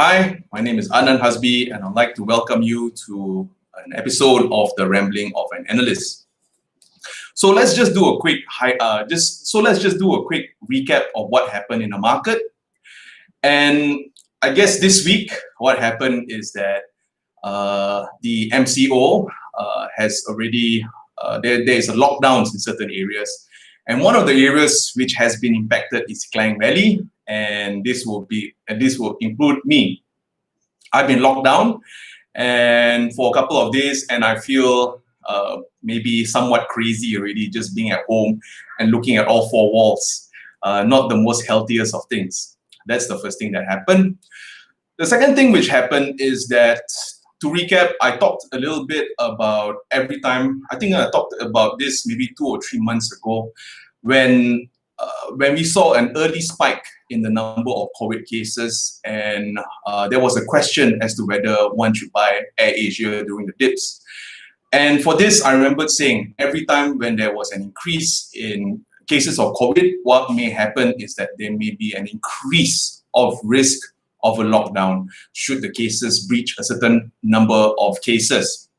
Hi, my name is Adnan Hasbi, and I'd like to welcome you to an episode of the Rambling of an Analyst. So let's just do a quick recap of what happened in the market. And I guess this week, what happened is that the MCO has already there is a lockdowns in certain areas, and one of the areas which has been impacted is Klang Valley, and this will include me. I've been locked down and for a couple of days, and I feel maybe somewhat crazy already, just being at home and looking at all four walls. Not the most healthiest of things. That's the first thing that happened. The second thing which happened is that, to recap, I talked a little bit about I think I talked about this maybe 2 or 3 months ago when we saw an early spike in the number of COVID cases, and there was a question as to whether one should buy AirAsia during the dips. And for this, I remembered saying every time when there was an increase in cases of COVID, what may happen is that there may be an increase of risk of a lockdown should the cases breach a certain number of cases.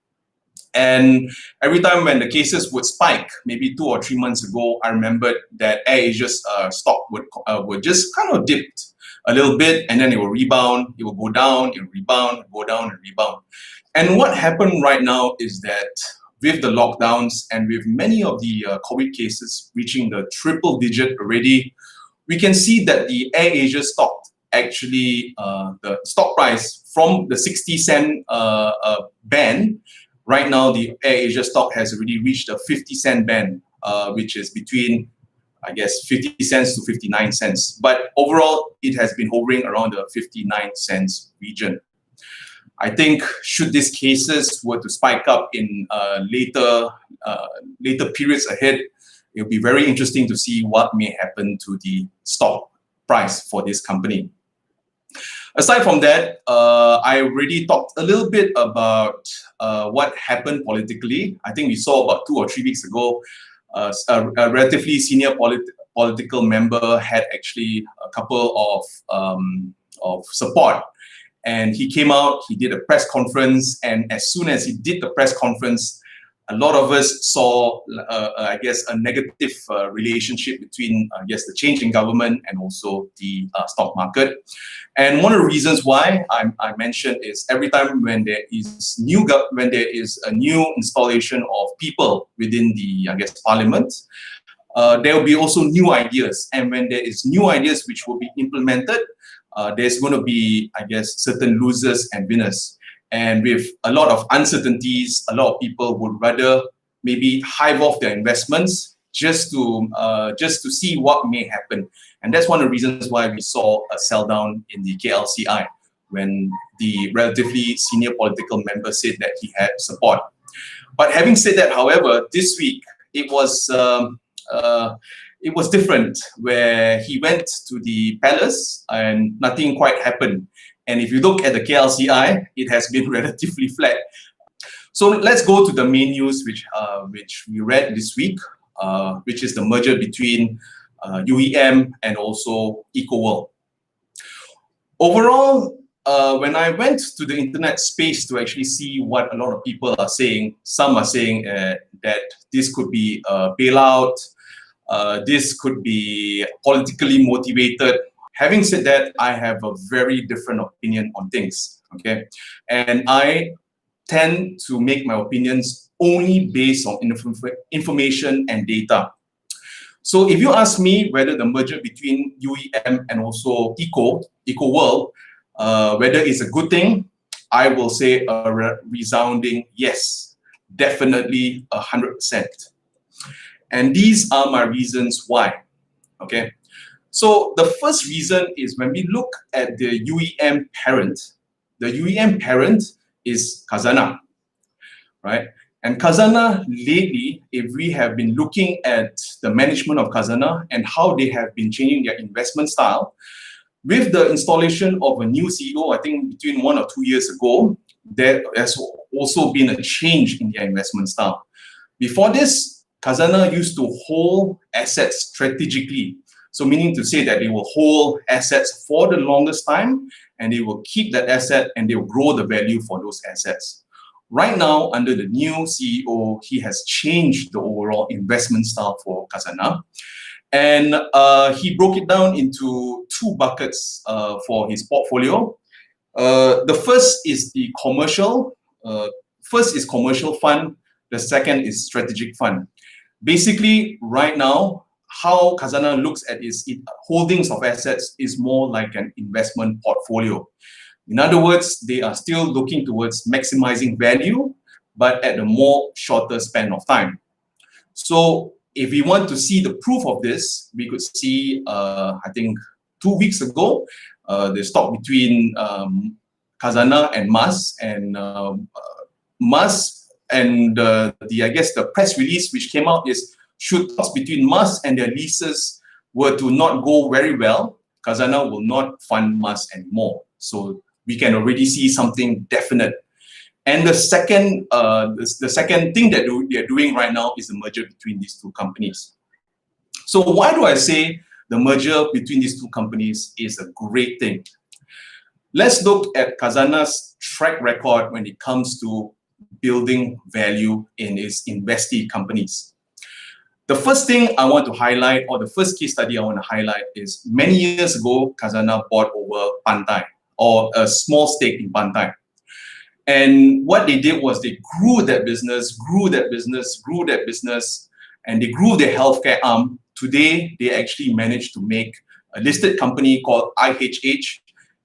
And every time when the cases would spike, maybe 2 or 3 months ago, I remembered that AirAsia's stock would just kind of dipped a little bit, and then it will rebound, it will go down, it will rebound, go down and rebound. And what happened right now is that with the lockdowns and with many of the COVID cases reaching the triple digit already, we can see that the AirAsia stock actually, the stock price from the 60-cent band, right now the AirAsia stock has already reached a 50-cent band, which is between, I guess, 50 cents to 59 cents. But overall, it has been hovering around the 59 cents region. I think should these cases were to spike up in later periods ahead, it'll be very interesting to see what may happen to the stock price for this company. Aside from that, I already talked a little bit about what happened politically. I think we saw about 2 or 3 weeks ago, a relatively senior political member had actually a couple of support. And he came out, he did a press conference, and as soon as he did the press conference, a lot of us saw, I guess, a negative relationship between, I guess, the change in government and also the stock market. And one of the reasons why I mentioned is every time when there is a new installation of people within the, I guess, parliament, there will be also new ideas. And when there is new ideas which will be implemented, there's going to be, I guess, certain losers and winners. And with a lot of uncertainties, a lot of people would rather maybe hive off their investments just to see what may happen. And that's one of the reasons why we saw a sell down in the KLCI when the relatively senior political member said that he had support. But having said that, however, this week it was different, where he went to the palace and nothing quite happened. And if you look at the KLCI, it has been relatively flat. So let's go to the main news which we read this week, which is the merger between UEM and also Eco World. Overall, when I went to the internet space to actually see what a lot of people are saying, some are saying that this could be a bailout, this could be politically motivated. Having said that, I have a very different opinion on things, okay? And I tend to make my opinions only based on information and data. So if you ask me whether the merger between UEM and also Eco World, whether it's a good thing, I will say a resounding yes, definitely 100%. And these are my reasons why, okay? So the first reason is when we look at the UEM parent is Khazanah, right? And Khazanah lately, if we have been looking at the management of Khazanah and how they have been changing their investment style, with the installation of a new CEO, I think between 1 or 2 years ago, there has also been a change in their investment style. Before this, Khazanah used to hold assets strategically. So meaning to say that they will hold assets for the longest time and they will keep that asset and they will grow the value for those assets. Right now, under the new CEO, he has changed the overall investment style for Khazanah. And he broke it down into two buckets for his portfolio. The first is the commercial. First is commercial fund. The second is strategic fund. Basically, right now, how Khazanah looks at its holdings of assets is more like an investment portfolio. In other words, they are still looking towards maximizing value, but at a more shorter span of time. So if we want to see the proof of this, we could see, I think 2 weeks ago, the stock between Khazanah and Mas, and I guess the press release which came out is, should talks between Mas and their leases were to not go very well, Khazanah will not fund Mas anymore. So we can already see something definite. And the second thing that they are doing right now is the merger between these two companies. So why do I say the merger between these two companies is a great thing? Let's look at Khazanah's track record when it comes to building value in its investee companies. The first thing I want to highlight, or the first case study I want to highlight, is many years ago, Khazanah bought over Pantai, or a small stake in Pantai. And what they did was they grew that business, and they grew their healthcare arm. Today, they actually managed to make a listed company called IHH,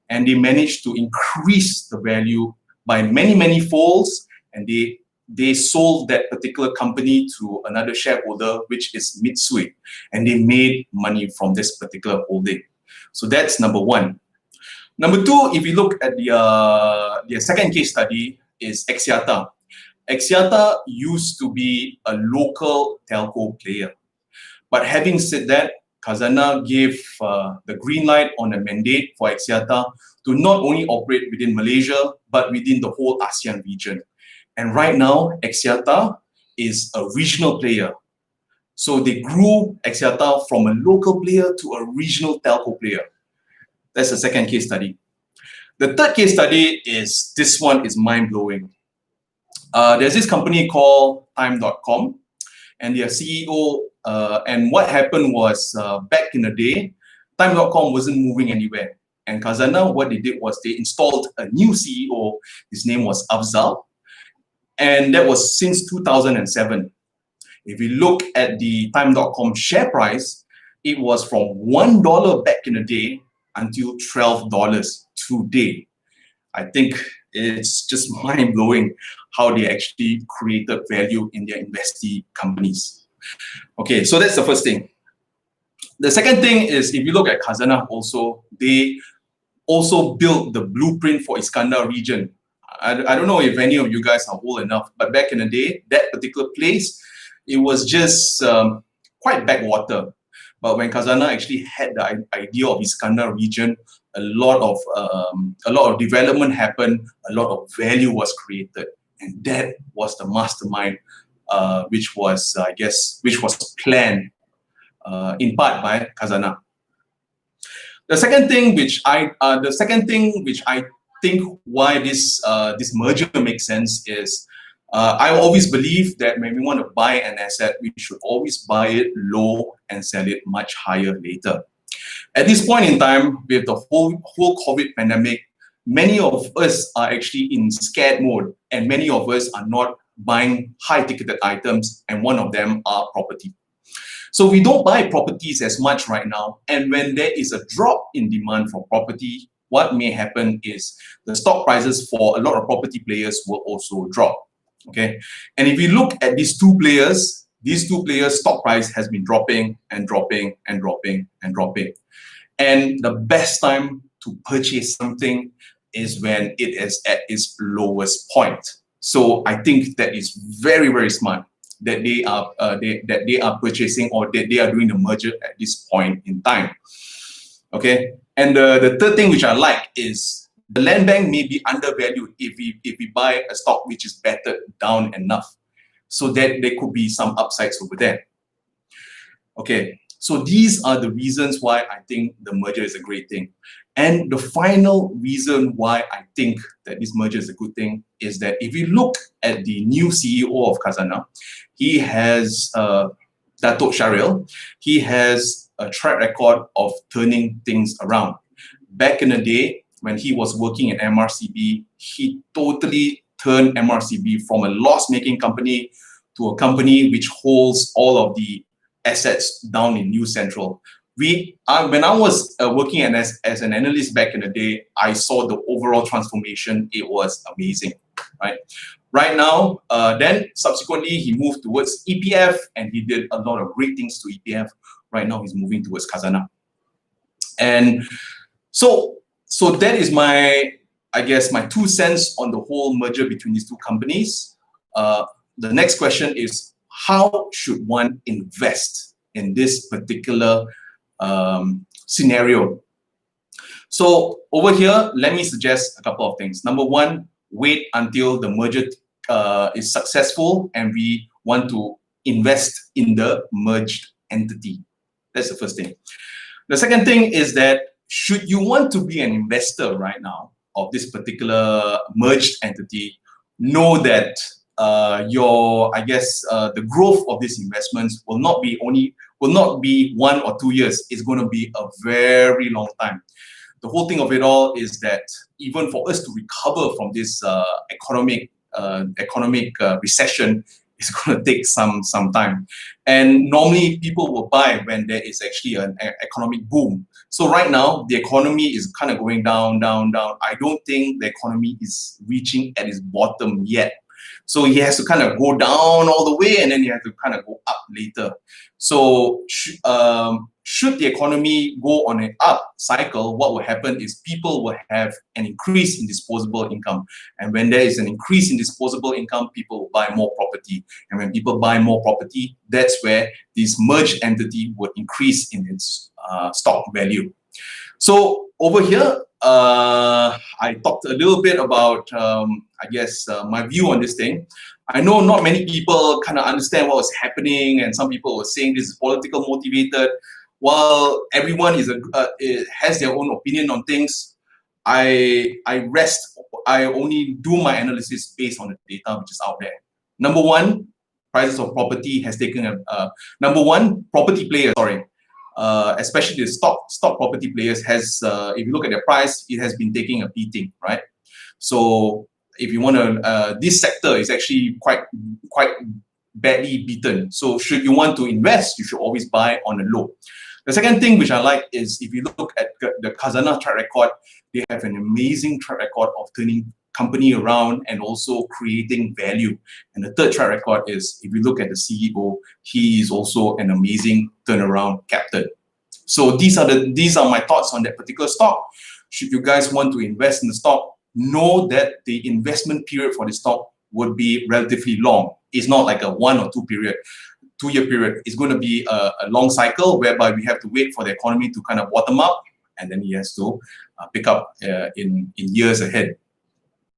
and they managed to increase the value by many, many folds, and they sold that particular company to another shareholder, which is Mitsui, and they made money from this particular holding. So that's number one. Number two, if you look at the second case study, is Axiata. Axiata used to be a local telco player. But having said that, Khazanah gave the green light on a mandate for Axiata to not only operate within Malaysia, but within the whole ASEAN region. And right now, Axiata is a regional player. So they grew Axiata from a local player to a regional telco player. That's the second case study. The third case study is, this one is mind-blowing. There's this company called Time.com, and their CEO, and what happened was, back in the day, Time.com wasn't moving anywhere. And Khazanah, what they did was they installed a new CEO. His name was Afzal, and that was since 2007. If we look at the Time.com share price, it was from $1 back in the day until $12 today. I think it's just mind-blowing how they actually created value in their investee companies. Okay, so that's the first thing. The second thing is, if you look at Khazanah also, they also built the blueprint for Iskandar region. I don't know if any of you guys are old enough, but back in the day, that particular place, it was just quite backwater. But when Khazanah actually had the idea of Iskandar region, a lot of development happened, a lot of value was created, and that was the mastermind, which was planned in part by Khazanah. The second thing which I think why this merger makes sense is, I always believe that when we want to buy an asset, we should always buy it low and sell it much higher later. At this point in time, with the whole COVID pandemic, many of us are actually in scared mode, and many of us are not buying high-ticketed items, and one of them are property. So we don't buy properties as much right now, and when there is a drop in demand for property, what may happen is the stock prices for a lot of property players will also drop. Okay, and if you look at these two players, stock price has been dropping and dropping and dropping and dropping. And the best time to purchase something is when it is at its lowest point. So I think that is very, very smart that they are purchasing, or that they are doing the merger at this point in time. Okay, and the third thing which I like is, the land bank may be undervalued if we buy a stock which is battered down enough, so that there could be some upsides over there. Okay, so these are the reasons why I think the merger is a great thing. And the final reason why I think that this merger is a good thing is that if you look at the new CEO of Khazanah, he has Datuk Sharil, he has a track record of turning things around. Back in the day, when he was working at MRCB, he totally turned MRCB from a loss-making company to a company which holds all of the assets down in New Central. When I was working as an analyst back in the day, I saw the overall transformation. It was amazing, right? Right now, then subsequently, he moved towards EPF and he did a lot of great things to EPF. Right now, he's moving towards Khazanah. And so that is my 2 cents on the whole merger between these two companies. The next question is, how should one invest in this particular scenario? So over here, let me suggest a couple of things. Number one, wait until the merger is successful and we want to invest in the merged entity. That's the first thing. The second thing is that should you want to be an investor right now of this particular merged entity, know that the growth of these investments will not be 1 or 2 years. It's going to be a very long time. The whole thing of it all is that even for us to recover from this economic recession, it's going to take some time. And normally people will buy when there is actually an economic boom. So right now, the economy is kind of going down. I don't think the economy is reaching at its bottom yet. So he has to kind of go down all the way and then he has to kind of go up later. So should the economy go on an up cycle, what will happen is people will have an increase in disposable income. And when there is an increase in disposable income, people will buy more property. And when people buy more property, that's where this merged entity would increase in its stock value. So over here, I talked a little bit about, my view on this thing. I know not many people kind of understand what was happening, and some people were saying this is political motivated. While everyone has their own opinion on things, I only do my analysis based on the data which is out there. Number one, prices of property has taken property players, especially the stock property players has, if you look at their price, it has been taking a beating, right? So if you want to, this sector is actually quite badly beaten. So should you want to invest, you should always buy on a low. The second thing which I like is if you look at the Khazanah track record, they have an amazing track record of turning company around and also creating value. And the third track record is if you look at the CEO, he is also an amazing turnaround captain. So these are my thoughts on that particular stock. Should you guys want to invest in the stock, know that the investment period for the stock would be relatively long. It's not like a 1 or 2 year period. It's going to be a long cycle whereby we have to wait for the economy to kind of bottom up, and then it has to pick up in years ahead.